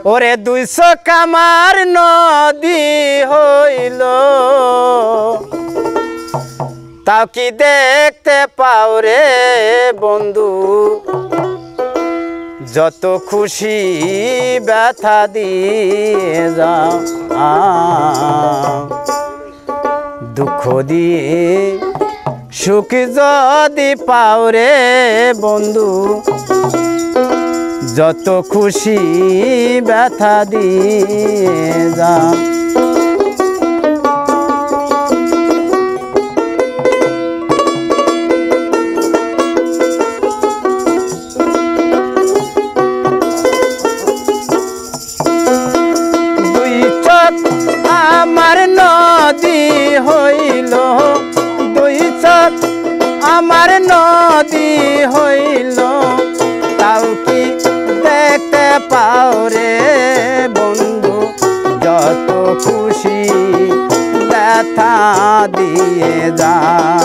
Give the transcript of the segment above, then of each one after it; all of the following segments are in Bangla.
ওরে 200 কামার নদী হইল তাও কি দেখতে পাও রে বন্ধু যত খুশি ব্যথা দিয়ে যাও দুঃখ দিয়ে সুখ যদি পাও রে বন্ধু যত খুশি ব্যথা দিয়ে যাও আমার নদী হইল দুই চোখ আমার নদী হইল তাও কি দেখতে পাও রে বন্ধু যত খুশি ব্যথা দিয়ে যাও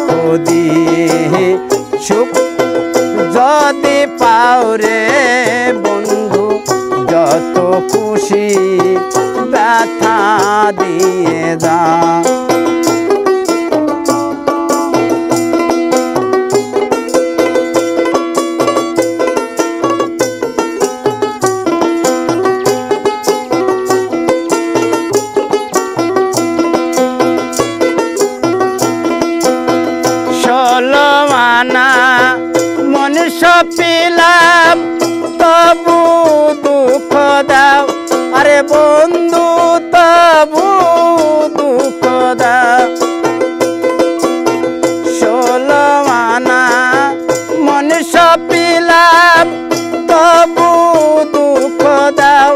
দুঃখ দিয়ে সুখ যদি পাও রে বন্ধু যত খুশি ব্যথা দিয়ে যাও ষোলমানা মনুষ্য পেলাম তবু দুঃখ দাও আরে বন্ধু তবু দুঃখ দাও ষোলমানা মনুষ্য পেলাম তবু দুঃখ দাও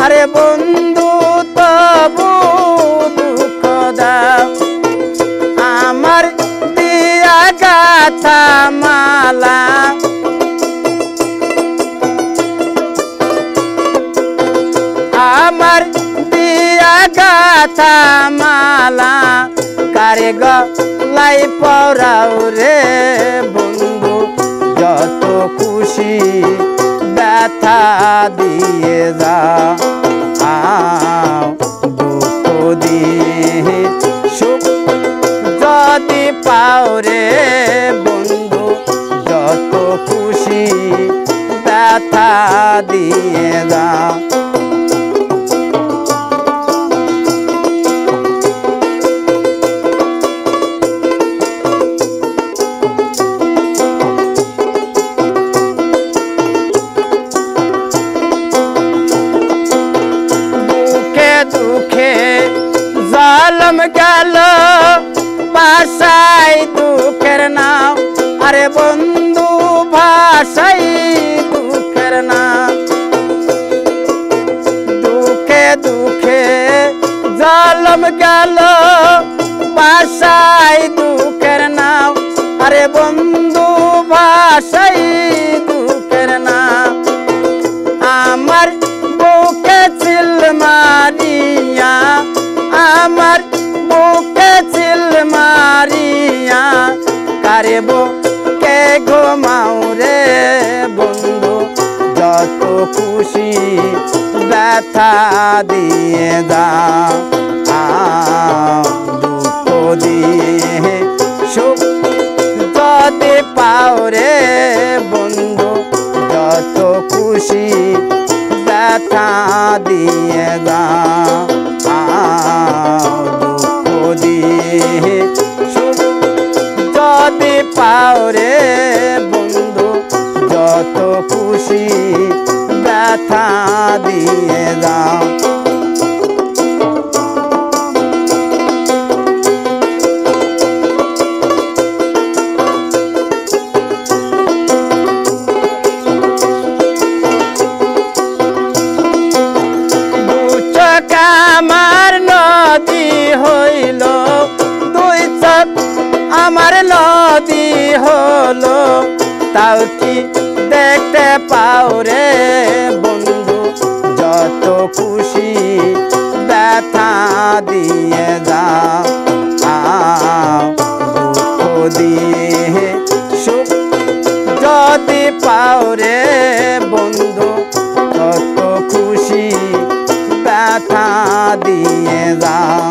আরে বন্ধু তবু দুঃখ দাও আমার দিয়া গাথা মালা আমার দিয়া গাথা মালা কারে গলাই পরাও রে বন্ধু যত খুশি ব্যথা দিয়ে যাও দুঃখ দিয়ে সুখ যদি পাও রে বন্ধু যত খুশি ব্যথা দিয়ে যাও দুঃখে জালম গেল ভাষাই দুঃখের নাম আরে বন্ধু ভাষাই দুঃখের নাম দুঃখে দুঃখে জালম গেল ভাষাই দুঃখের নাম আরে বন্ধু ভাষাই দুঃখের নাম আমার বুকে চিল মারিয়া আমার বুকে চিল মারিয়া কারে বুকে ঘুমাও রে বন্ধু যত খুশি ব্যথা দিয়ে যাও দুঃখ দিয়ে সুখ যদি পাও রে বন্ধু যত খুশি ব্যথা দিয়ে যাও দুঃখ দিয়ে সুখ যদি পাও রে বন্ধু যত খুশি ব্যথা দিয়ে যাও আমার নদী হইল দুই চোখ আমার নদী হলো তাও কি দেখতে পাও রে বন্ধু যত খুশি ব্যথা দিয়ে যাও দুঃখ দিয়ে সুখ যদি পাও রে বন্ধু তত খুশি ব্যথা দিয়ে যাও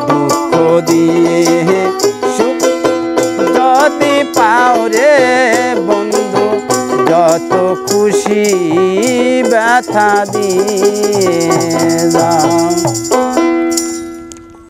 দুঃখ দিয়ে সুখ যদি পাও রে বন্ধু যত খুশি ব্যথা দিয়ে যাও।